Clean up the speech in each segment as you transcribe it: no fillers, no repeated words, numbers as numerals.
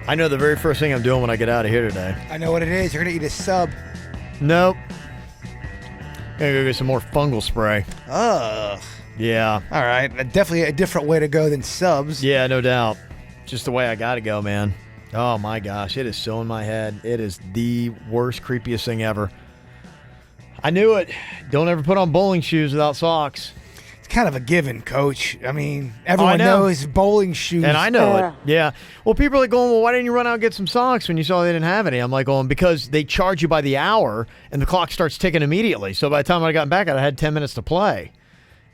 I know the very first thing I'm doing when I get out of here today. I know what it is. You're going to eat a sub. Nope. Gonna go get some more fungal spray. Ugh. Yeah. All right. Definitely a different way to go than subs. Yeah, no doubt. Just the way I gotta go, man. Oh my gosh, it is so in my head. It is the worst, creepiest thing ever. I knew it. Don't ever put on bowling shoes without socks. It's kind of a given, Coach. I mean, everyone knows bowling shoes. And I know it. Yeah. Well, people are like going, well, why didn't you run out and get some socks when you saw they didn't have any? I'm like, going, because they charge you by the hour and the clock starts ticking immediately. So by the time I got back, I had 10 minutes to play.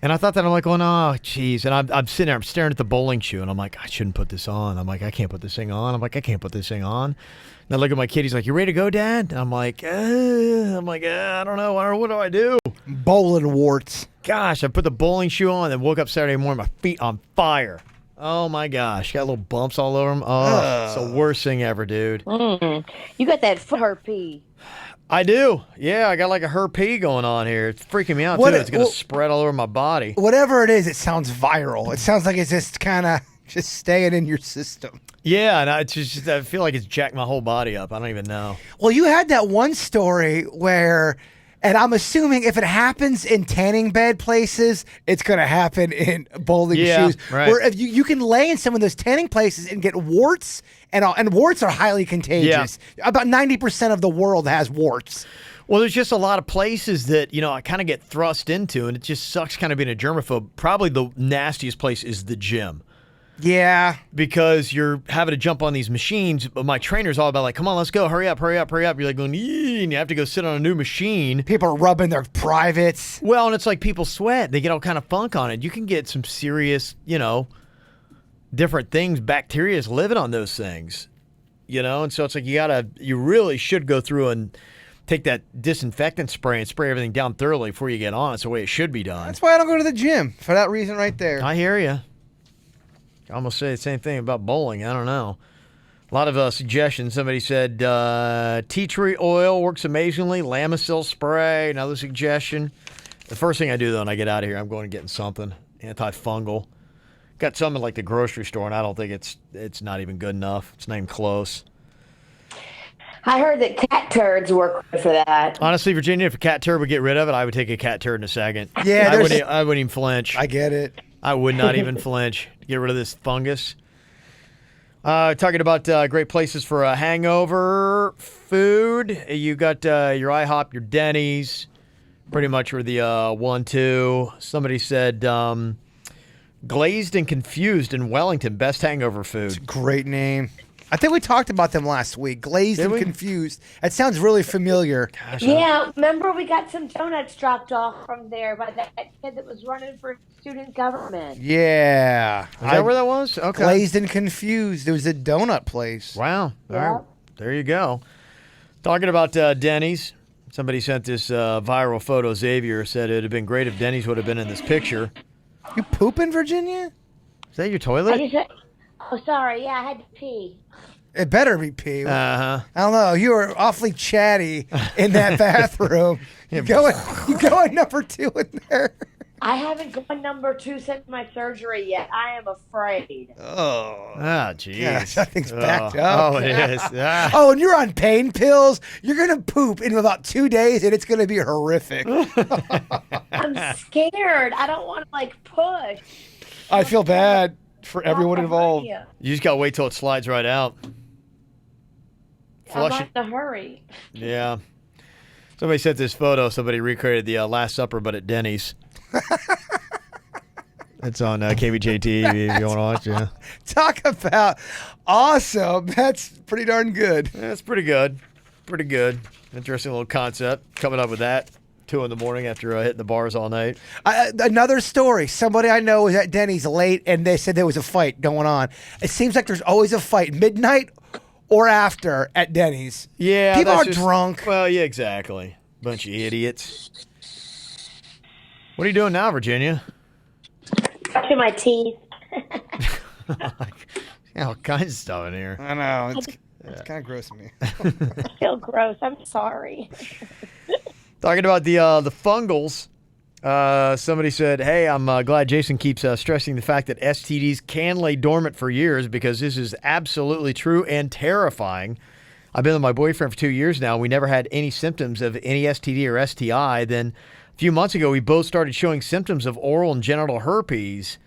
And I thought that, I'm like, oh, no, geez. And I'm sitting there, I'm staring at the bowling shoe, and I'm like, I shouldn't put this on. I'm like, I can't put this thing on. I'm like, I can't put this thing on. And I look at my kid, he's like, you ready to go, Dad? And I'm like, I don't know. What do I do? Bowling warts. Gosh, I put the bowling shoe on and woke up Saturday morning, my feet on fire. Oh, my gosh. Got little bumps all over them. Oh, it's the worst thing ever, dude. You got that foot herpes. I do. Yeah, I got like a herpes going on here. It's freaking me out, too. It's going to spread all over my body. Whatever it is, it sounds viral. It sounds like it's just kind of just staying in your system. Yeah, and I feel like it's jacked my whole body up. I don't even know. Well, you had that one story where, and I'm assuming if it happens in tanning bed places, it's going to happen in bowling shoes. Right. Where if you can lay in some of those tanning places and get warts, and warts are highly contagious. Yeah. About 90% of the world has warts. Well, there's just a lot of places that, I kind of get thrust into, and it just sucks kind of being a germaphobe. Probably the nastiest place is the gym. Yeah. Because you're having to jump on these machines, but my trainer's all about like, come on, let's go, hurry up. You're like going, and you have to go sit on a new machine. People are rubbing their privates. Well, and it's like people sweat. They get all kind of funk on it. You can get some serious, different things, bacteria living on those things, and so it's like you really should go through and take that disinfectant spray and spray everything down thoroughly before you get on. It's the way it should be done. That's why I don't go to the gym, for that reason right there. I hear you. I almost say the same thing about bowling. I don't know. A lot of suggestions. Somebody said tea tree oil works amazingly. Lamisil spray, another suggestion. The first thing I do, though, when I get out of here, I'm going and getting something antifungal. Got some at like the grocery store, and I don't think it's not even good enough. It's not even close. I heard that cat turds work for that. Honestly, Virginia, if a cat turd would get rid of it, I would take a cat turd in a second. Yeah, I wouldn't even flinch. I get it. I would not even flinch. Get rid of this fungus. Talking about great places for a hangover food. You got your IHOP, your Denny's. Pretty much were the 1-2. Somebody said Glazed and Confused in Wellington, best hangover food. It's a great name. I think we talked about them last week. Glazed and Confused. That sounds really familiar. Gosh, yeah, remember we got some donuts dropped off from there by that kid that was running for student government. Yeah. Is that where that was? Okay. Glazed and Confused. There was a donut place. Wow. Yeah. There you go. Talking about Denny's. Somebody sent this viral photo. Xavier said it would have been great if Denny's would have been in this picture. You pooping, Virginia? Is that your toilet? Oh, sorry. Yeah, I had to pee. It better be pee. Uh-huh. I don't know. You were awfully chatty in that bathroom. You going number 2 in there. I haven't gone number 2 since my surgery yet. I am afraid. Oh. Jeez. Yeah, that thing's backed up. Oh, it is. Ah. Oh, and you're on pain pills. You're going to poop in about 2 days, and it's going to be horrific. I'm scared. I don't want to, push. I feel bad for everyone involved. You just got to wait till it slides right out. I'm not in a hurry. Yeah. Somebody sent this photo. Somebody recreated the Last Supper, but at Denny's. It's on KVJ TV if you want to watch it. Yeah. Talk about awesome. That's pretty darn good. That's pretty good. Pretty good. Interesting little concept. Coming up with that. 2 in the morning after hitting the bars all night. Another story. Somebody I know was at Denny's late, and they said there was a fight going on. It seems like there's always a fight midnight or after at Denny's. Yeah. People are drunk. Well, yeah, exactly. Bunch of idiots. What are you doing now, Virginia? Brushing my teeth. All kinds of stuff in here. I know. It's kind of gross to me. I feel gross. I'm sorry. Talking about the fungals. Somebody said, hey, I'm glad Jason keeps stressing the fact that STDs can lay dormant for years because this is absolutely true and terrifying. I've been with my boyfriend for 2 years now. We never had any symptoms of any STD or STI. Then a few months ago, we both started showing symptoms of oral and genital herpes.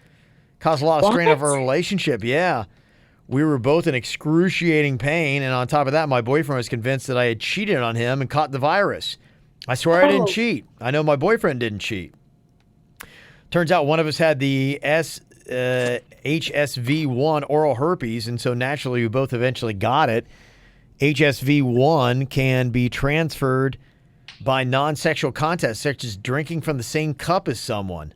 Caused a lot of strain of our relationship. Yeah. We were both in excruciating pain. And on top of that, my boyfriend was convinced that I had cheated on him and caught the virus. I swear I didn't cheat. I know my boyfriend didn't cheat. Turns out one of us had the HSV1 oral herpes, and so naturally we both eventually got it. HSV1 can be transferred by non-sexual contact, such as drinking from the same cup as someone.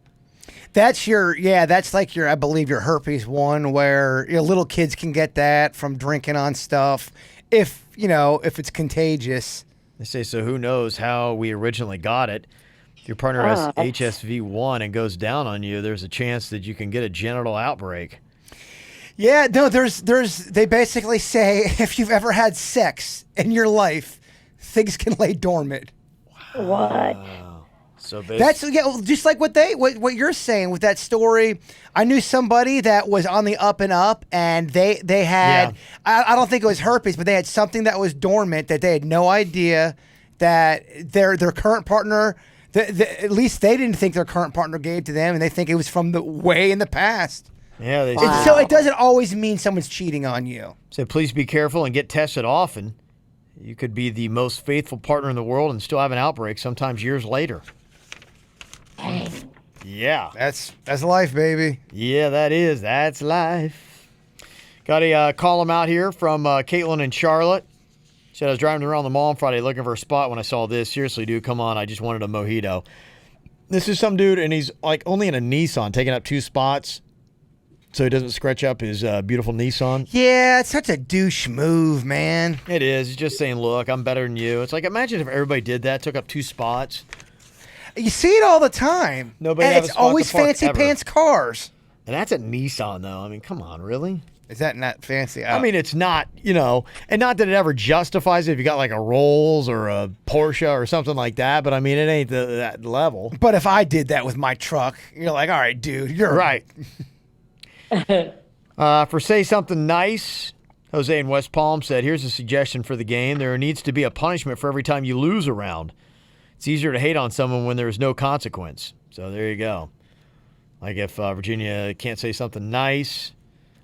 That's like I believe your herpes one, where little kids can get that from drinking on stuff. If it's contagious. They say, so who knows how we originally got it. If your partner has HSV1 and goes down on you, there's a chance that you can get a genital outbreak. Yeah, no, they basically say if you've ever had sex in your life, things can lay dormant. What? So that's just like what you're saying with that story. I knew somebody that was on the up and up, and they had I don't think it was herpes, but they had something that was dormant that they had no idea that their current partner, at least they didn't think their current partner gave to them, and they think it was from the way in the past. Yeah, so it doesn't always mean someone's cheating on you. So please be careful and get tested often. You could be the most faithful partner in the world and still have an outbreak, sometimes years later. Yeah. That's life, baby. Yeah, that's life. Got a call out here from Caitlin in Charlotte. Said, I was driving around the mall on Friday looking for a spot when I saw this. Seriously, dude, come on. I just wanted a mojito. This is some dude, and he's like only in a Nissan, taking up 2 spots so he doesn't scratch up his beautiful Nissan. Yeah, it's such a douche move, man. It is. He's just saying, look, I'm better than you. It's like, imagine if everybody did that, took up 2 spots. You see it all the time. Nobody and have it's a spot always to park fancy ever. pants cars. And that's a Nissan, though. I mean, come on, really? Is that not fancy? I mean, it's not, and not that it ever justifies it if you got like a Rolls or a Porsche or something like that, but I mean, it ain't that level. But if I did that with my truck, you're like, all right, dude, you're right. For Say Something Nice, Jose in West Palm said, here's a suggestion for the game. There needs to be a punishment for every time you lose a round. It's easier to hate on someone when there is no consequence. So there you go. Like if Virginia can't say something nice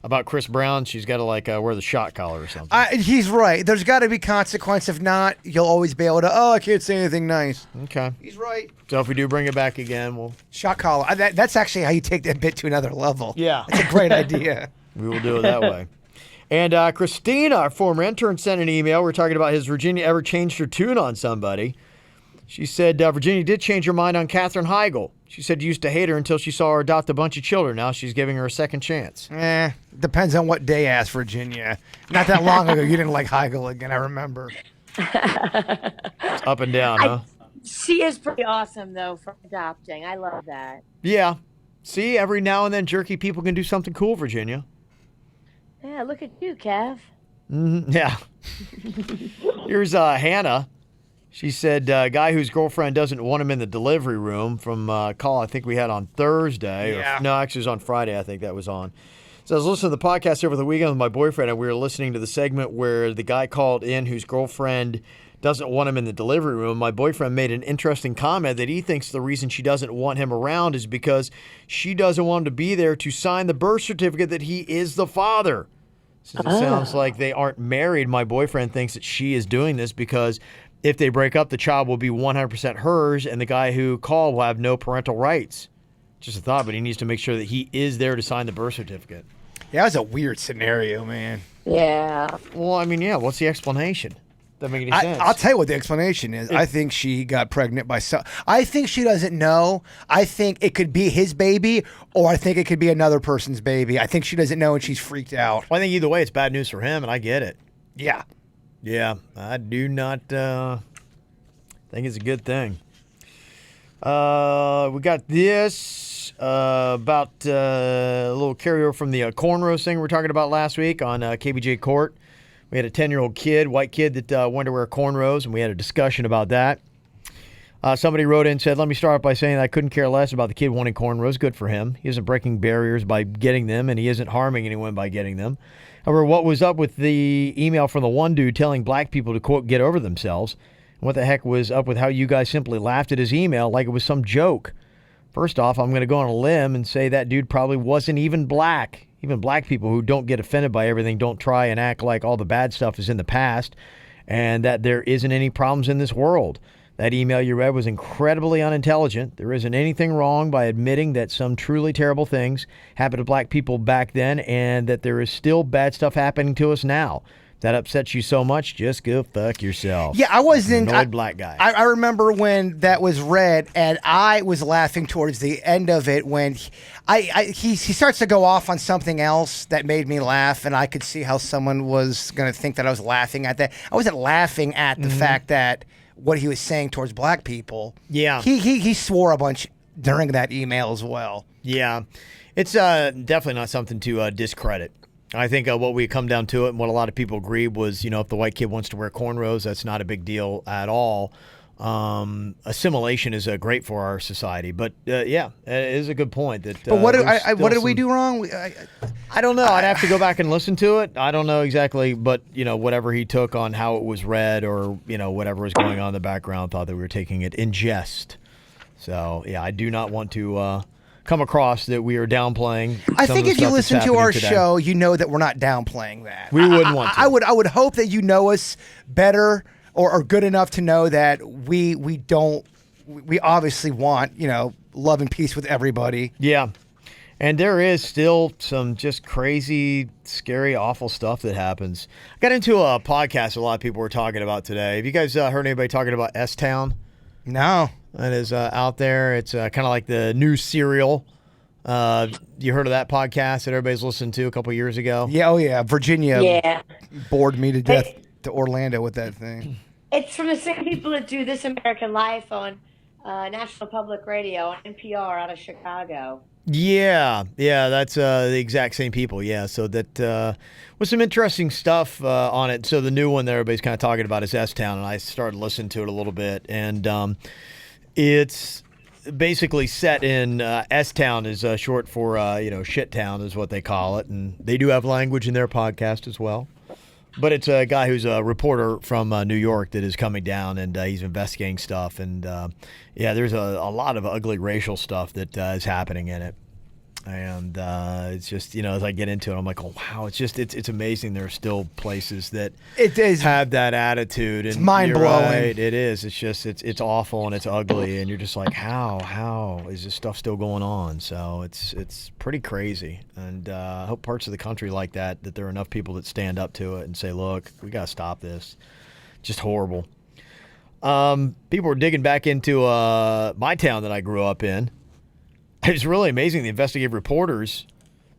about Chris Brown, she's got to wear the shot collar or something. He's right. There's got to be consequence. If not, you'll always be able to, I can't say anything nice. Okay. He's right. So if we do bring it back again, we'll... Shot collar. That's actually how you take that bit to another level. Yeah. That's a great idea. We will do it that way. And Christina, our former intern, sent an email. We're talking about has Virginia ever changed her tune on somebody. She said Virginia did change her mind on Katherine Heigl. She said you used to hate her until she saw her adopt a bunch of children. Now she's giving her a second chance. Depends on what day asked Virginia. Not that long ago, you didn't like Heigl again, I remember. It's up and down, huh? She is pretty awesome, though, for adopting. I love that. Yeah. See, every now and then jerky people can do something cool, Virginia. Yeah, look at you, Kev. Mm-hmm. Yeah. Here's Hannah. She said, guy whose girlfriend doesn't want him in the delivery room from a call I think we had on Thursday. Yeah. No, actually it was on Friday I think that was on. So I was listening to the podcast over the weekend with my boyfriend, and we were listening to the segment where the guy called in whose girlfriend doesn't want him in the delivery room. My boyfriend made an interesting comment that he thinks the reason she doesn't want him around is because she doesn't want him to be there to sign the birth certificate that he is the father. Since it sounds like they aren't married, my boyfriend thinks that she is doing this because if they break up, the child will be 100% hers, and the guy who called will have no parental rights. Just a thought, but he needs to make sure that he is there to sign the birth certificate. Yeah, that was a weird scenario, man. Yeah. Well, I mean, yeah, what's the explanation? Doesn't make any sense. I'll tell you what the explanation is. I think she got pregnant by some. I think she doesn't know. I think it could be his baby, or I think it could be another person's baby. I think she doesn't know, and she's freaked out. Well, I think either way, it's bad news for him, and I get it. Yeah. Yeah, I do not think it's a good thing. We got this about a little carryover from the cornrows thing we were talking about last week on KVJ Court. We had a 10-year-old kid, white kid, that wanted to wear cornrows, and we had a discussion about that. Somebody wrote in and said, let me start off by saying I couldn't care less about the kid wanting cornrows. Good for him. He isn't breaking barriers by getting them, and he isn't harming anyone by getting them. However, what was up with the email from the one dude telling black people to, quote, get over themselves? And what the heck was up with how you guys simply laughed at his email like it was some joke? First off, I'm going to go on a limb and say that dude probably wasn't even black. Even black people who don't get offended by everything don't try and act like all the bad stuff is in the past and that there isn't any problems in this world. That email you read was incredibly unintelligent. There isn't anything wrong by admitting that some truly terrible things happened to black people back then and that there is still bad stuff happening to us now. If that upsets you so much, just go fuck yourself. Yeah, I wasn't. Annoyed black guy. I remember when that was read, and I was laughing towards the end of it when he starts to go off on something else that made me laugh, and I could see how someone was going to think that I was laughing at that. I wasn't laughing at the fact that what he was saying towards black people. Yeah. He swore a bunch during that email as well. Yeah. It's definitely not something to discredit. I think what we come down to it and what a lot of people agreed was, if the white kid wants to wear cornrows, that's not a big deal at all. Assimilation is great for our society. But, yeah, it is a good point. But what did we do wrong? I don't know. I'd have to go back and listen to it. I don't know exactly. But, whatever he took on how it was read or, whatever was going on in the background, thought that we were taking it in jest. So, yeah, I do not want to come across that we are downplaying. I think if you listen to our show, you know that we're not downplaying that. We wouldn't want to. I would hope that you know us better or are good enough to know that we obviously want, love and peace with everybody. Yeah. And there is still some just crazy, scary, awful stuff that happens. I got into a podcast a lot of people were talking about today. Have you guys heard anybody talking about S-Town? No. That is out there. It's kind of like the new Serial. You heard of that podcast that everybody's listened to a couple years ago? Yeah, oh yeah. Virginia bored me to death to Orlando with that thing. It's from the same people that do This American Life on National Public Radio, on NPR out of Chicago. Yeah, that's the exact same people. Yeah, so that was some interesting stuff on it. So the new one that everybody's kind of talking about is S-Town, and I started listening to it a little bit, and it's basically set in S-Town is short for Shit Town is what they call it, and they do have language in their podcast as well. But it's a guy who's a reporter from New York that is coming down, and he's investigating stuff. And, there's a lot of ugly racial stuff that is happening in it. And it's just, as I get into it, I'm like, oh, wow, it's amazing there are still places that have that attitude. And it's mind-blowing. Right, it is. It's just, it's awful and it's ugly. And you're just like, how is this stuff still going on? So it's pretty crazy. And I hope parts of the country like that there are enough people that stand up to it and say, look, we got to stop this. Just horrible. People were digging back into my town that I grew up in. It was really amazing. The investigative reporters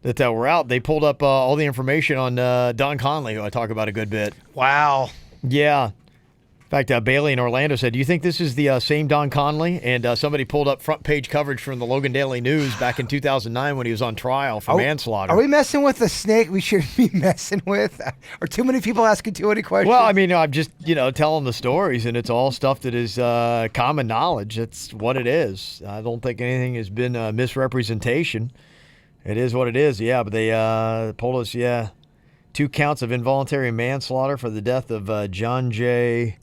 that were out, they pulled up all the information on Don Conley, who I talk about a good bit. Wow. Yeah. In fact, Bailey in Orlando said, do you think this is the same Don Conley? And somebody pulled up front page coverage from the Logan Daily News back in 2009 when he was on trial for manslaughter. Are we messing with the snake we shouldn't be messing with? Are too many people asking too many questions? Well, I mean, I'm just, telling the stories, and it's all stuff that is common knowledge. That's what it is. I don't think anything has been a misrepresentation. It is what it is, yeah. But they pulled us, 2 counts of involuntary manslaughter for the death of John J.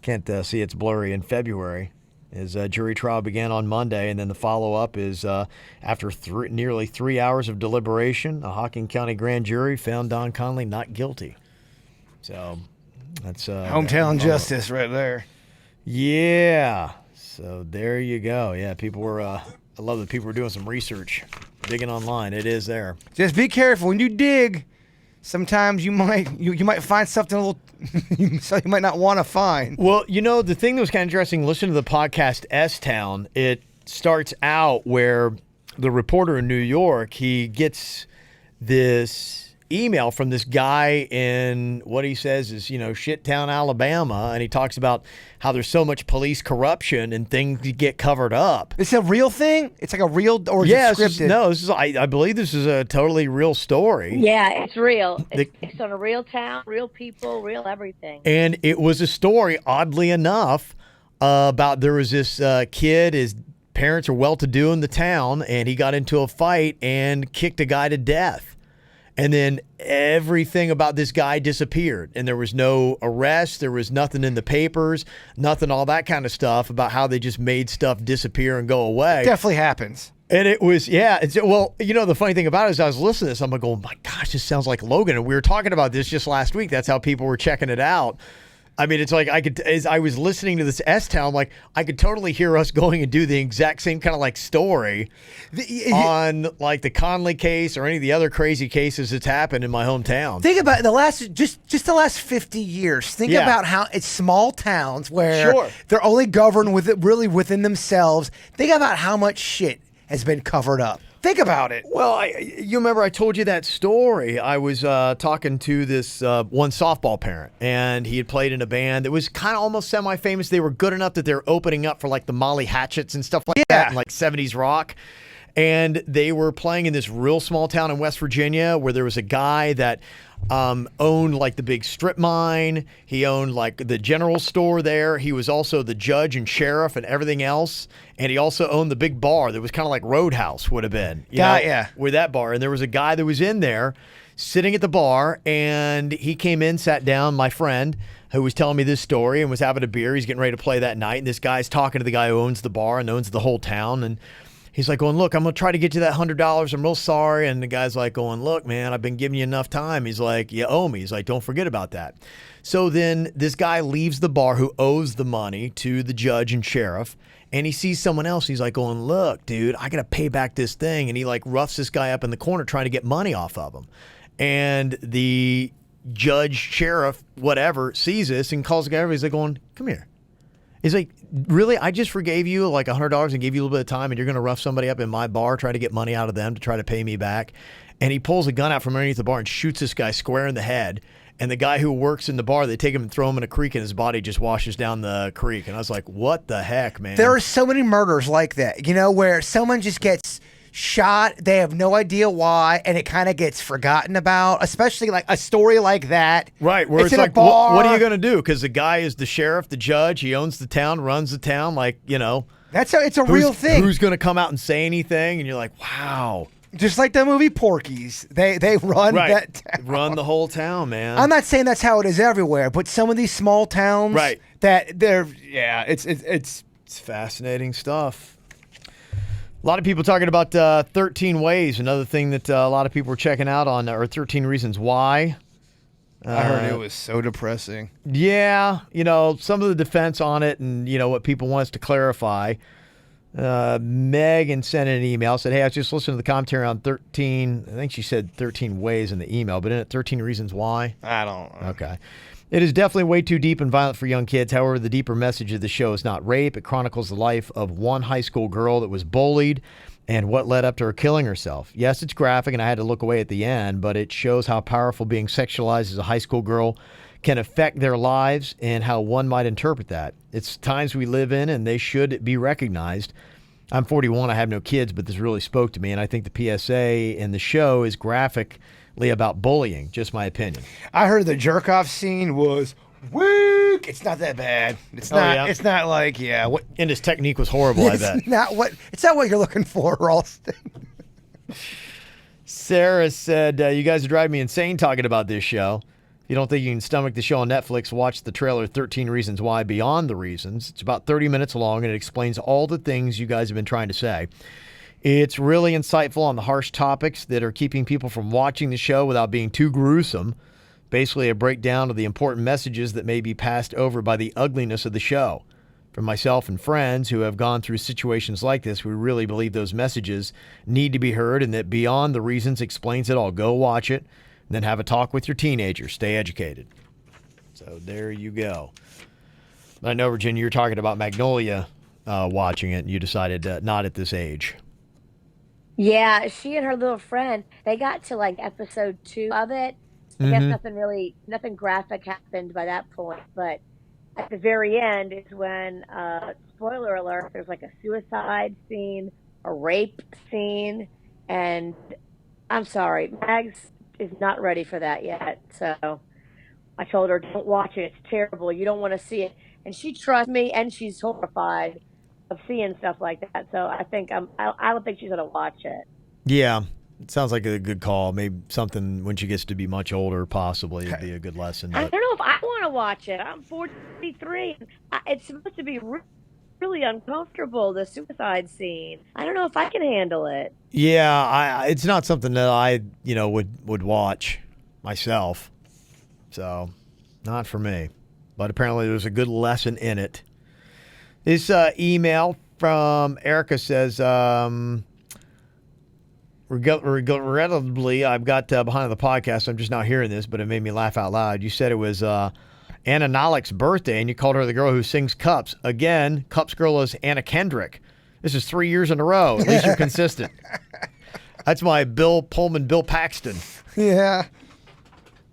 Can't see, it's blurry, in February. His jury trial began on Monday, and then the follow-up is after nearly 3 hours of deliberation, a Hocking County grand jury found Don Conley not guilty. So that's hometown justice right there. Yeah. So there you go. Yeah, people were. I love that people were doing some research, digging online. It is there. Just be careful when you dig. Sometimes you might find something a little you might not want to find. Well, the thing that was kind of interesting, listen to the podcast S-Town. It starts out where the reporter in New York, he gets this email from this guy in what he says is, Shittown, Alabama, and he talks about how there's so much police corruption and things get covered up. It's a real thing? It's like a real, or is it scripted? This is I believe this is a totally real story. Yeah, it's real. It's on a real town, real people, real everything. And it was a story, oddly enough, about there was this kid, his parents are well-to-do in the town, and he got into a fight and kicked a guy to death. And then everything about this guy disappeared, and there was no arrest. There was nothing in the papers, nothing, all that kind of stuff about how they just made stuff disappear and go away. Definitely happens. And it was, yeah. Well, the funny thing about it is I was listening to this. I'm like, oh my gosh, this sounds like Logan. And we were talking about this just last week. That's how people were checking it out. I mean, it's like as I was listening to this S-Town, like I could totally hear us going and do the exact same kind of like story on like the Conley case or any of the other crazy cases that's happened in my hometown. Think about the last, just the last 50 years. Think about how it's small towns where they're only governed within themselves. Think about how much shit has been covered up. Think about it. Well, you remember I told you that story. I was talking to this one softball parent, and he had played in a band that was kind of almost semi-famous. They were good enough that they were opening up for like the Molly Hatchets and stuff like that, and like 70s rock. And they were playing in this real small town in West Virginia where there was a guy that owned like the big strip mine. He owned like the general store there. He was also the judge and sheriff and everything else. And he also owned the big bar that was kind of like Roadhouse would have been. With that bar. And there was a guy that was in there sitting at the bar, and he came in, sat down, my friend who was telling me this story and was having a beer. He's getting ready to play that night. And this guy's talking to the guy who owns the bar and owns the whole town. And he's like going, look, I'm going to try to get you that $100. I'm real sorry. And the guy's like going, look, man, I've been giving you enough time. He's like, you owe me. He's like, don't forget about that. So then this guy leaves the bar who owes the money to the judge and sheriff. And he sees someone else. He's like going, look, dude, I got to pay back this thing. And he like roughs this guy up in the corner trying to get money off of him. And the judge, sheriff, whatever, sees this and calls the guy over. He's like going, come here. He's like, really? I just forgave you like $100 and gave you a little bit of time, and you're going to rough somebody up in my bar, try to get money out of them to try to pay me back? And he pulls a gun out from underneath the bar and shoots this guy square in the head. And the guy who works in the bar, they take him and throw him in a creek, and his body just washes down the creek. And I was like, what the heck, man? There are so many murders like that, where someone just gets shot, they have no idea why, and it kind of gets forgotten about, especially like a story like that. Right, where it's in like, a bar. What are you going to do? Because the guy is the sheriff, the judge, he owns the town, runs the town, like, It's a real thing. Who's going to come out and say anything? And you're like, wow. Just like the movie Porky's. They run that town. Run the whole town, man. I'm not saying that's how it is everywhere, but some of these small towns, that they're, it's fascinating stuff. A lot of people talking about 13 Ways, another thing that a lot of people were checking out on, or 13 Reasons Why. I heard it was so depressing. Yeah, some of the defense on it and, what people want us to clarify. Megan sent in an email, said, hey, I was just listening to the commentary on 13, I think she said 13 Ways in the email, but in it 13 Reasons Why? I don't know. Okay. It is definitely way too deep and violent for young kids. However, the deeper message of the show is not rape. It chronicles the life of one high school girl that was bullied and what led up to her killing herself. Yes, it's graphic, and I had to look away at the end, but it shows how powerful being sexualized as a high school girl can affect their lives and how one might interpret that. It's times we live in, and they should be recognized. I'm 41. I have no kids, but this really spoke to me, and I think the PSA in the show is graphically about bullying. Just my opinion. I heard the jerk-off scene was weak. It's not that bad. It's not. Yeah. It's not like what. And his technique was horrible. I bet. It's not what you're looking for, Ralston. Sarah said, "You guys are driving me insane talking about this show. If you don't think you can stomach the show on Netflix, watch the trailer 13 Reasons Why Beyond the Reasons. It's about 30 minutes long, and it explains all the things you guys have been trying to say. It's really insightful on the harsh topics that are keeping people from watching the show without being too gruesome. Basically, a breakdown of the important messages that may be passed over by the ugliness of the show. For myself and friends who have gone through situations like this, we really believe those messages need to be heard, and that Beyond the Reasons explains it all. Go watch it, and then have a talk with your teenagers. Stay educated." So there you go. I know, Virginia, you're talking about Magnolia watching it, and you decided not at this age. Yeah, she and her little friend, they got to like episode 2 of it. I guess nothing graphic happened by that point, but at the very end is when, spoiler alert, there's like a suicide scene, a rape scene, and I'm sorry, Mags is not ready for that yet. So I told her, don't watch it. It's terrible. You don't want to see it. and she trusts me, and she's horrified of seeing stuff like that. So I think I don't think she's gonna watch it. Yeah. It sounds like a good call. Maybe something when she gets to be much older, possibly, it'd be a good lesson. I But don't know if I want to watch it. I'm 43. And it's supposed to be really uncomfortable, the suicide scene. I don't know if I can handle it. yeah, it's not something that I, would watch myself. So, not for me. But apparently there's a good lesson in it. This email from Erica says, regrettably, I've got behind the podcast. I'm just not hearing this, but it made me laugh out loud. You said it was Anna Nolik's birthday, and you called her the girl who sings Cups. Again, Cups girl is Anna Kendrick. This is 3 years in a row. At least you're consistent. That's my Bill Paxton. Yeah.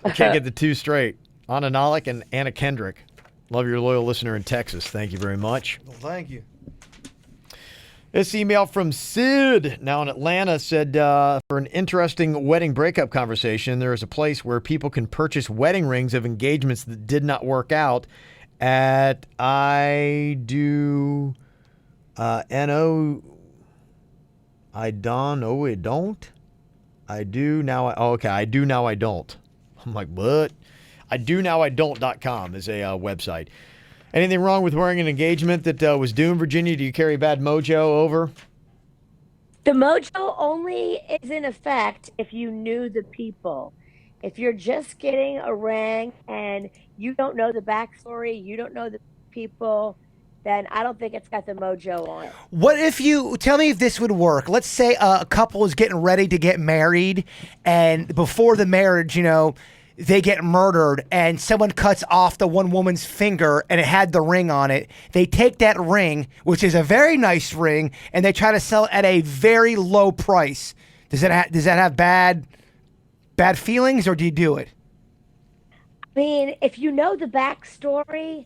I can't get the two straight. Anna Nolik and Anna Kendrick. Love your loyal listener in Texas. Thank you very much. Well, thank you. This email from Sid, now in Atlanta, said, for an interesting wedding breakup conversation, there is a place where people can purchase wedding rings of engagements that did not work out at I do N-O, I don't, oh, it don't? I do now, okay, I do now, I don't. I'm like, what? I do now, I don't.com is a website. Anything wrong with wearing an engagement that was doomed, Virginia? Do you carry bad mojo over? The mojo only is in effect if you knew the people. If you're just getting a ring and you don't know the backstory, you don't know the people, then I don't think it's got the mojo on it. What if tell me if this would work? Let's say a couple is getting ready to get married, and before the marriage, they get murdered, and someone cuts off the one woman's finger and it had the ring on it. They take that ring, which is a very nice ring, and they try to sell it at a very low price. Does that have bad feelings, or do you do it? I mean, if you know the backstory,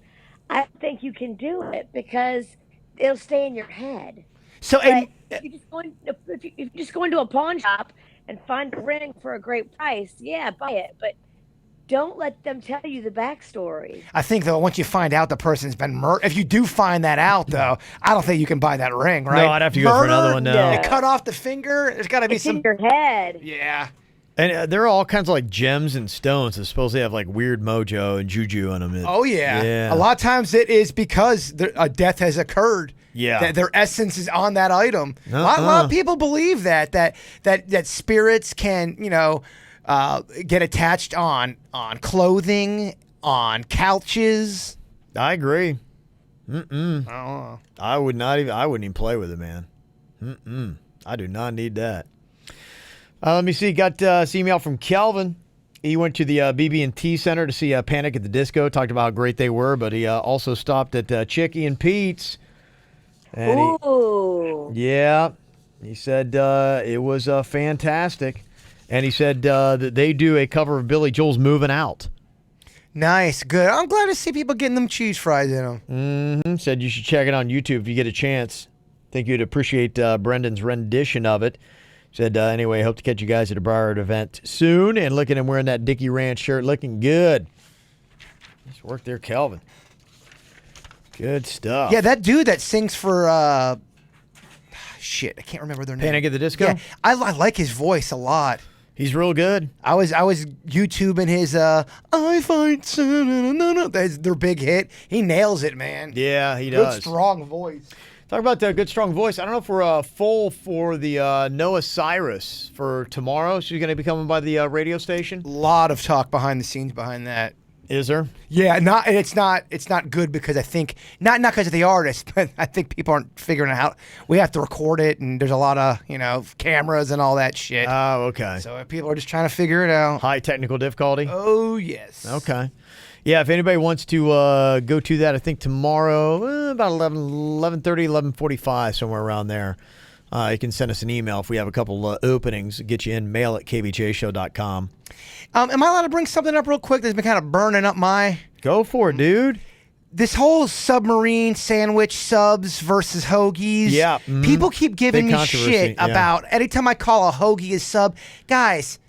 I think you can do it because it'll stay in your head. So if you just go into a pawn shop and find a ring for a great price, yeah, buy it. But don't let them tell you the backstory. I think, though, once you find out the person's been murdered, if you do find that out, though, I don't think you can buy that ring, right? No, I'd have to go for another one now. Yeah. They cut off the finger. There's got to be It's some. in your head. Yeah. And there are all kinds of like gems and stones that supposedly have like weird mojo and juju on them. Oh, yeah. A lot of times it is because a death has occurred. Yeah. That their essence is on that item. A lot of people believe that spirits can, get attached on clothing, on couches. I agree. I don't know. I wouldn't even play with it, man. I do not need that. Let me see. Got this email from Kelvin. He went to the BB&T Center to see Panic at the Disco. Talked about how great they were, but he also stopped at Chicky and Pete's. And Ooh. He said it was fantastic. And he said that they do a cover of Billy Joel's Moving Out. Nice. Good. I'm glad to see people getting them cheese fries in them. Mm-hmm. Said you should check it on YouTube if you get a chance. Think you'd appreciate Brendan's rendition of it. Said, anyway, hope to catch you guys at a Briarwood event soon. And look at him wearing that Dickie Ranch shirt, looking good. Nice work there, Kelvin. Good stuff. Yeah, that dude that sings for, shit, I can't remember their name. Panic at the Disco? Yeah, I like his voice a lot. He's real good. I was YouTubing his, I fight, that's their big hit. He nails it, man. Yeah, he does. Good, strong voice. Talk about the good, strong voice. I don't know if we're full for the Noah Cyrus for tomorrow. She's going to be coming by the radio station. A lot of talk behind the scenes behind that. Is there? Yeah, it's not good because I think not because of the artist, but I think people aren't figuring it out. We have to record it, and there's a lot of cameras and all that shit. Oh, okay. So people are just trying to figure it out. High technical difficulty. Oh yes. Okay. Yeah, if anybody wants to go to that, I think tomorrow about 11:30, 11:45, somewhere around there. You can send us an email if we have a couple openings. Get you in, mail at kvjshow.com. Am I allowed to bring something up real quick that's been kind of burning up my... Go for it, dude. This whole submarine sandwich subs versus hoagies. Yeah. People keep giving me shit about anytime I call a hoagie a sub. Guys,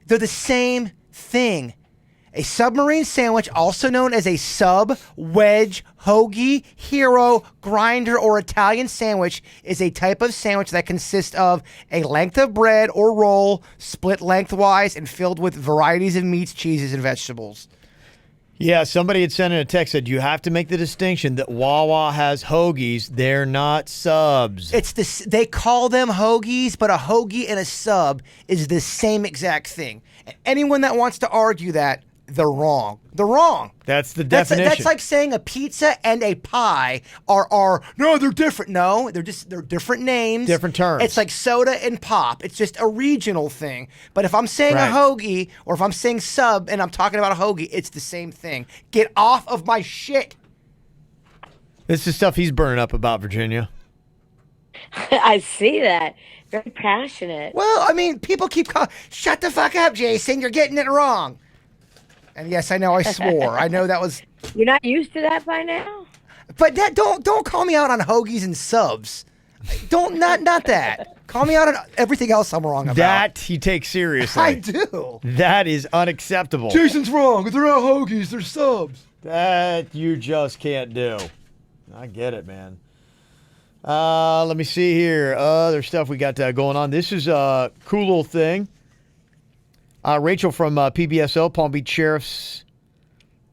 they're the same thing. A submarine sandwich, also known as a sub, wedge, hoagie, hero, grinder, or Italian sandwich, is a type of sandwich that consists of a length of bread or roll, split lengthwise, and filled with varieties of meats, cheeses, and vegetables. Yeah, somebody had sent in a text said you have to make the distinction that Wawa has hoagies. They're not subs. They call them hoagies, but a hoagie and a sub is the same exact thing. And anyone that wants to argue that, they're wrong. They're wrong. That's the definition. That's like saying a pizza and a pie are no, they're different. No, they're different names. Different terms. It's like soda and pop. It's just a regional thing. But if I'm saying a hoagie or if I'm saying sub and I'm talking about a hoagie, it's the same thing. Get off of my shit. This is stuff he's burning up about, Virginia. I see that. Very passionate. Well, I mean, people keep calling, shut the fuck up, Jason. You're getting it wrong. And yes, I know I swore. I know that was. You're not used to that by now? But don't call me out on hoagies and subs. Not that. Call me out on everything else I'm wrong about. That he takes seriously. I do. That is unacceptable. Jason's wrong. They're not hoagies. They're subs. That you just can't do. I get it, man. Let me see here. Other stuff we got going on. This is a cool little thing. Rachel from PBSO, Palm Beach Sheriff's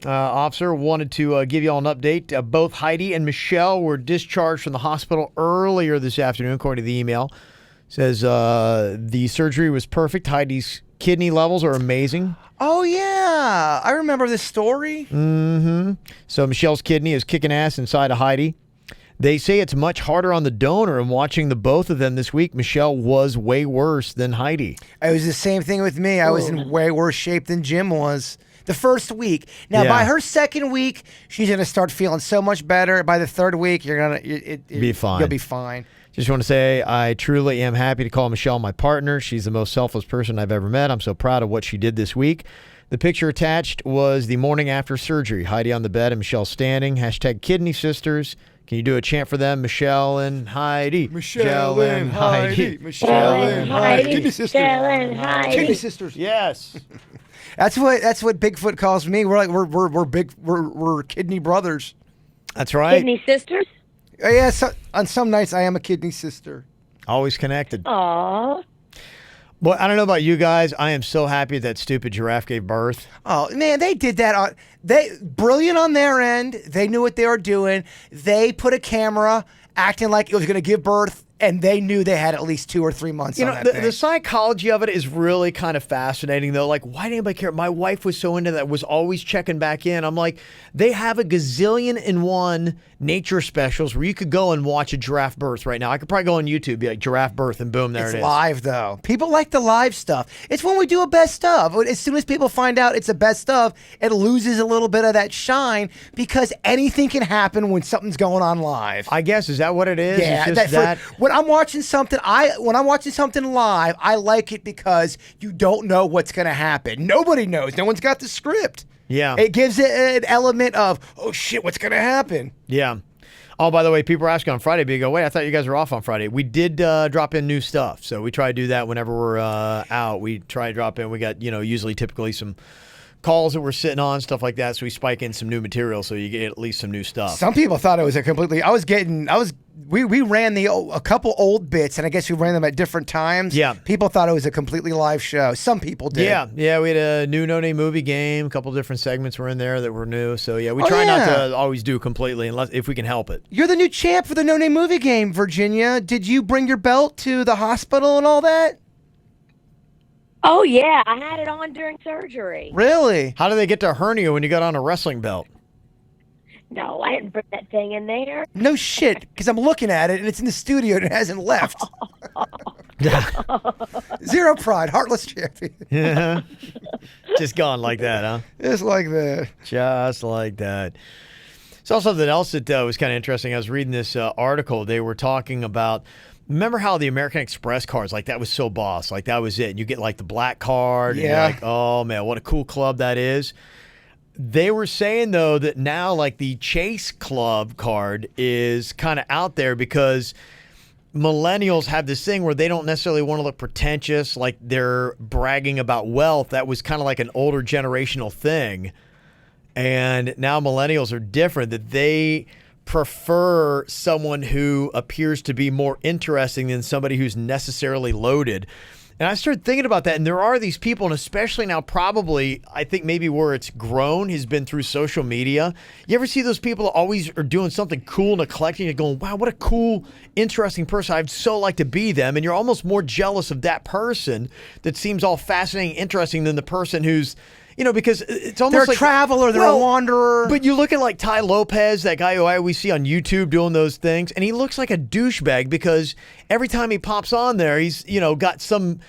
officer, wanted to give you all an update. Both Heidi and Michelle were discharged from the hospital earlier this afternoon, according to the email. Says the surgery was perfect. Heidi's kidney levels are amazing. Oh, yeah. I remember this story. Mm-hmm. So Michelle's kidney is kicking ass inside of Heidi. They say it's much harder on the donor, and watching the both of them this week, Michelle was way worse than Heidi. It was the same thing with me. I was in way worse shape than Jim was the first week. Now, by her second week, she's going to start feeling so much better. By the third week, you're going to be fine. You'll be fine. Just want to say I truly am happy to call Michelle my partner. She's the most selfless person I've ever met. I'm so proud of what she did this week. The picture attached was the morning after surgery. Heidi on the bed and Michelle standing. # Kidney Sisters. Can you do a chant for them? Michelle and Heidi. Michelle and Heidi. Michelle and Heidi. Kidney Sisters. Michelle and Heidi. Kidney Sisters. Yes. That's what Bigfoot calls me. We're kidney brothers. That's right. Kidney sisters? Yeah, on some nights I am a kidney sister. Always connected. Aww. Well, I don't know about you guys. I am so happy that stupid giraffe gave birth. Oh, man, they did that. Brilliant on their end. They knew what they were doing. They put a camera acting like it was going to give birth, and they knew they had at least 2 or 3 months on that thing. The psychology of it is really kind of fascinating, though. Like, why did anybody care? My wife was so into that, was always checking back in. I'm like, they have a gazillion and one nature specials where you could go and watch a giraffe birth right now. I could probably go on YouTube, be like giraffe birth, and boom, there it is. It's live, though. People like the live stuff. It's when we do a best of. As soon as people find out it's a best of, it loses a little bit of that shine because anything can happen when something's going on live. I guess, is that what it is? Yeah, it's just that. When I'm watching something, live, I like it because you don't know what's going to happen. Nobody knows. No one's got the script. Yeah. It gives it an element of, oh shit, what's going to happen? Yeah. Oh, by the way, people are asking on Friday, but you go, wait, I thought you guys were off on Friday. We did drop in new stuff. So we try to do that whenever we're out. We try to drop in. We got, typically some calls that we're sitting on, stuff like that. So we spike in some new material so you get at least some new stuff. Some people thought it was we ran a couple old bits, and I guess we ran them at different times. Yeah. People thought it was a completely live show. Some people did. Yeah. We had a new No Name movie game. A couple different segments were in there that were new. So yeah, we try not to always do completely unless if we can help it. You're the new champ for the No Name movie game, Virginia. Did you bring your belt to the hospital and all that? Oh, yeah. I had it on during surgery. Really? How do they get to hernia when you got on a wrestling belt? No, I didn't bring that thing in there. No shit, because I'm looking at it and it's in the studio and it hasn't left. Zero pride, heartless champion. Yeah. Just gone like that, huh? Just like that. Just like that. So something else that was kind of interesting. I was reading this article. They were talking about, remember how the American Express cards, like that was so boss, like that was it. And you get like the black card. Yeah. And you're like, oh man, what a cool club that is. They were saying, though, that now like the Chase Club card is kind of out there because millennials have this thing where they don't necessarily want to look pretentious, like they're bragging about wealth. That was kind of like an older generational thing. And now millennials are different, that they prefer someone who appears to be more interesting than somebody who's necessarily loaded. And I started thinking about that, and there are these people, and especially now probably, I think maybe where it's grown has been through social media. You ever see those people that always are doing something cool and collecting and going, wow, what a cool, interesting person. I'd so like to be them. And you're almost more jealous of that person that seems all fascinating, interesting than the person who's, because it's almost they're like a traveler, they're a wanderer. But you look at like Ty Lopez, that guy who I always see on YouTube doing those things, and he looks like a douchebag because every time he pops on there, he's, got some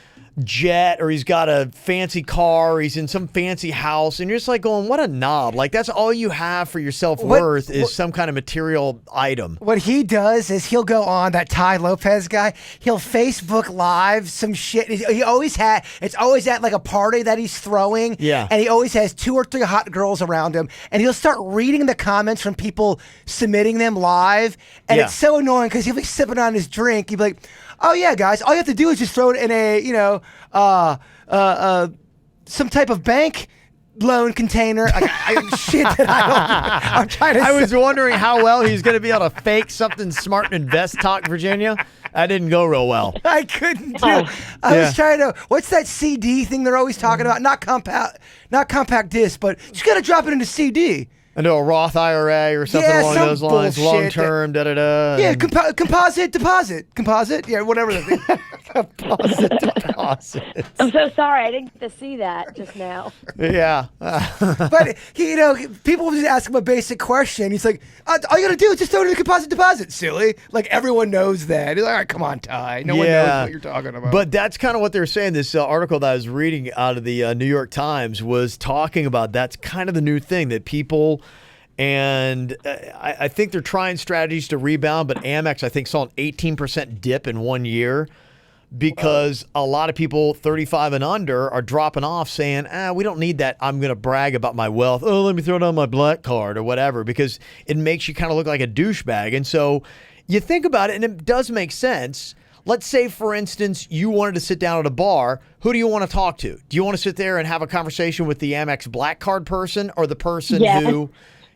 jet or he's got a fancy car or he's in some fancy house, and you're just like going, what a knob. Like, that's all you have for your self-worth is some kind of material item. What he does is he'll go on, that Ty Lopez guy, he'll Facebook Live some shit. It's always at like a party that he's throwing. Yeah. And he always has 2 or 3 hot girls around him. And he'll start reading the comments from people submitting them live. And it's so annoying because he'll be sipping on his drink. He'll be like, oh yeah, guys, all you have to do is just throw it in a, some type of bank loan container. I'm trying to. I was wondering how well he's going to be able to fake something smart and invest talk, Virginia. That didn't go real well. I couldn't do it. I was trying to. What's that CD thing they're always talking about? Not compact disc, but you got to drop it into CD. Into a Roth IRA or something along those lines, long term, Yeah, composite deposit. Yeah, whatever the thing. Composite deposit. I'm so sorry, I didn't get to see that just now. Yeah. But people just ask him a basic question. He's like, all you gotta do is just throw it in a composite deposit, silly. Like, everyone knows that. He's like, all right, come on, Ty. No one knows what you're talking about. But that's kind of what they're saying. This article that I was reading out of the New York Times was talking about that's kind of the new thing that people. And I think they're trying strategies to rebound, but Amex, I think, saw an 18% dip in 1 year because a lot of people 35 and under are dropping off saying, we don't need that. I'm going to brag about my wealth. Oh, let me throw it on my black card or whatever, because it makes you kind of look like a douchebag. And so you think about it, and it does make sense. Let's say, for instance, you wanted to sit down at a bar. Who do you want to talk to? Do you want to sit there and have a conversation with the Amex black card person or the person who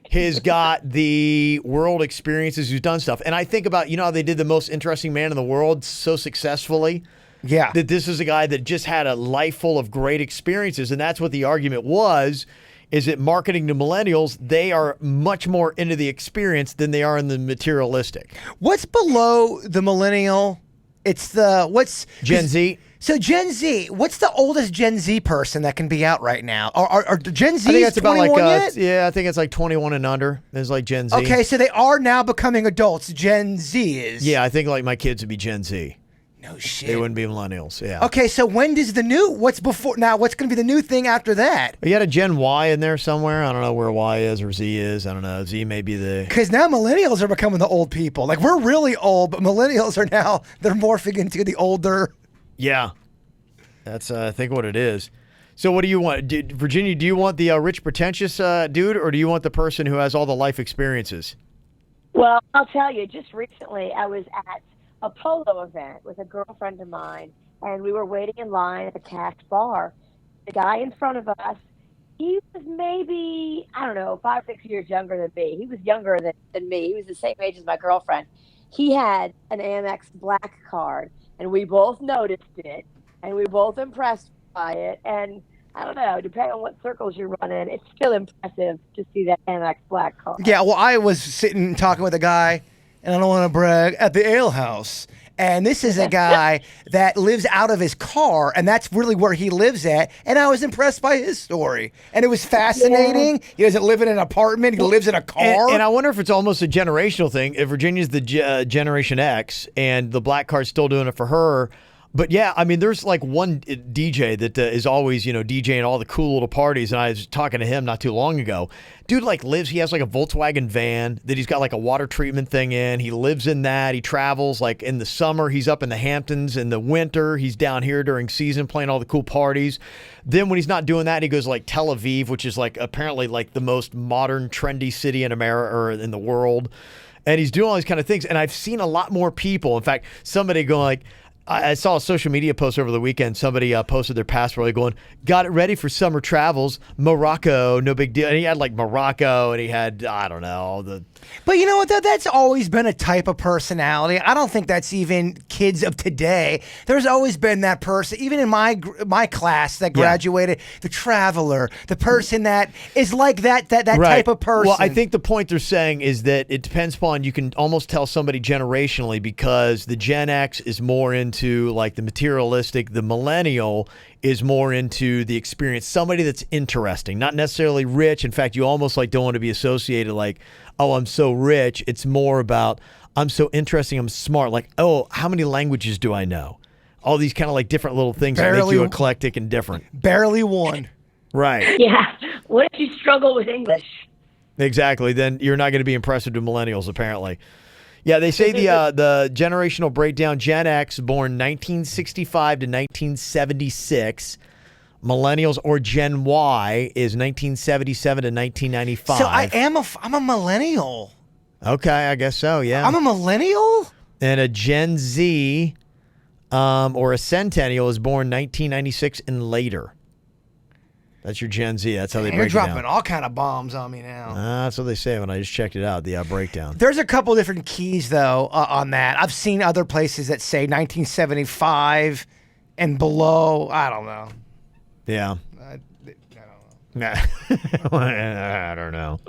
has got the world experiences, who's done stuff? And I think about, how they did The Most Interesting Man in the World so successfully. Yeah. That this is a guy that just had a life full of great experiences. And that's what the argument was, is that marketing to millennials, they are much more into the experience than they are in the materialistic. What's below the millennial? What's Gen Z? So Gen Z, what's the oldest Gen Z person that can be out right now? Are Gen Z I think that's about 21 yet? I think it's like 21 and under. It's like Gen Z. Okay, so they are now becoming adults. Gen Z is. Yeah, I think like my kids would be Gen Z. No shit. They wouldn't be millennials. Yeah. Okay, so when does what's going to be the new thing after that? You had a Gen Y in there somewhere. I don't know where Y is or Z is. I don't know. Z may be the. Because now millennials are becoming the old people. Like, we're really old, but millennials are now, they're morphing into the older. Yeah. That's, I think, what it is. So what do you want? Virginia, do you want the rich, pretentious dude, or do you want the person who has all the life experiences? Well, I'll tell you, just recently I was at a polo event with a girlfriend of mine, and we were waiting in line at the cash bar. The guy in front of us, he was maybe, 5 or 6 years younger than me. He was younger than me. He was the same age as my girlfriend. He had an Amex black card, and we both noticed it. And we were both impressed by it. And I don't know, depending on what circles you're running, it's still impressive to see that Amex black card. Yeah, well, I was sitting and talking with a guy, and I don't want to brag, at the ale house. And this is a guy that lives out of his car, and that's really where he lives at. And I was impressed by his story. And it was fascinating. Yeah. He doesn't live in an apartment. He lives in a car. And I wonder if it's almost a generational thing. If Virginia's the Generation X, and the black card's still doing it for her. But yeah, I mean, there's like one DJ that is always, DJing all the cool little parties. And I was talking to him not too long ago. Dude he has like a Volkswagen van that he's got like a water treatment thing in. He lives in that. He travels like in the summer. He's up in the Hamptons. In the winter, he's down here during season playing all the cool parties. Then when he's not doing that, he goes like Tel Aviv, which is like apparently like the most modern, trendy city in America or in the world. And he's doing all these kind of things. And I've seen a lot more people. In fact, somebody going like, I saw a social media post over the weekend. Somebody posted their passport. They're going, got it ready for summer travels. Morocco, no big deal. And he had like Morocco, and he had, I don't know, But you know what, though? That's always been a type of personality. I don't think that's even kids of today. There's always been that person, even in my class that graduated, the traveler, the person that is like that type of person. Well, I think the point they're saying is that it depends upon, you can almost tell somebody generationally, because the Gen X is more into like the materialistic, the millennial is more into the experience, somebody that's interesting, not necessarily rich. In fact, you almost like don't want to be associated like, oh, I'm so rich. It's more about, I'm so interesting, I'm smart. Like, oh, how many languages do I know? All these kind of like different little things that make you eclectic and different. Barely one. Right. Yeah. What if you struggle with English? Exactly. Then you're not going to be impressive to millennials, apparently. Yeah, they say the generational breakdown, Gen X, born 1965 to 1976. Millennials, or Gen Y, is 1977 to 1995. So I'm a millennial. Okay, I guess so, yeah. I'm a millennial? And a Gen Z or a Centennial is born 1996 and later. That's your Gen Z. That's how they break it down. You're dropping all kind of bombs on me now. That's what they say when I just checked it out, the breakdown. There's a couple different keys, though, on that. I've seen other places that say 1975 and below. I don't know. Yeah. I don't know. I don't know.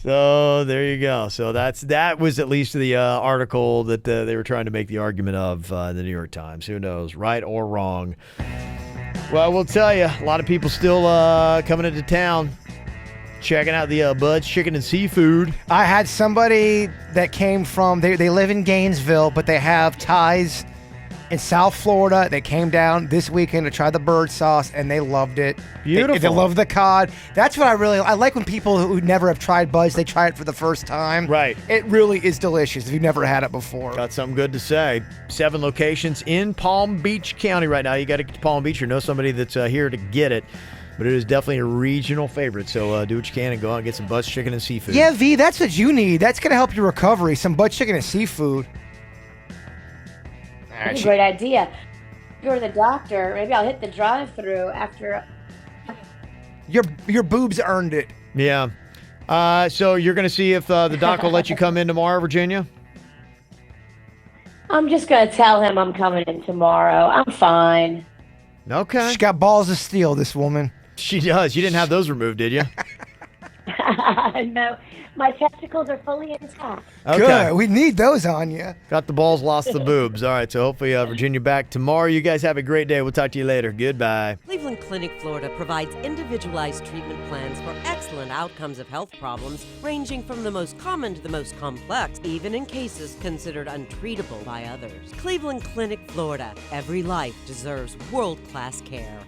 So there you go. So that was at least the article that they were trying to make the argument of in the New York Times. Who knows, right or wrong? Well, we'll tell you, a lot of people still coming into town, checking out the Bud's Chicken and Seafood. I had somebody that came from, they live in Gainesville, but they have ties in South Florida. They came down this weekend to try the bird sauce, and they loved it. Beautiful. They love the cod. That's what I like when people who never have tried Bud's, they try it for the first time. Right. It really is delicious if you've never had it before. Got something good to say. 7 locations in Palm Beach County right now. You got to get to Palm Beach or know somebody that's here to get it. But it is definitely a regional favorite. So do what you can and go out and get some Bud's Chicken and Seafood. Yeah, V, that's what you need. That's going to help your recovery. Some Bud's Chicken and Seafood. That's a great idea. Go to the doctor. Maybe I'll hit the drive-thru after. Your boobs earned it. Yeah. So you're going to see if the doc will let you come in tomorrow, Virginia? I'm just going to tell him I'm coming in tomorrow. I'm fine. Okay. She's got balls of steel, this woman. She does. You didn't have those removed, did you? No. My testicles are fully intact. Okay. Good. We need those on you. Got the balls, lost the boobs. All right, so hopefully Virginia back tomorrow. You guys have a great day. We'll talk to you later. Goodbye. Cleveland Clinic, Florida provides individualized treatment plans for excellent outcomes of health problems, ranging from the most common to the most complex, even in cases considered untreatable by others. Cleveland Clinic, Florida. Every life deserves world-class care.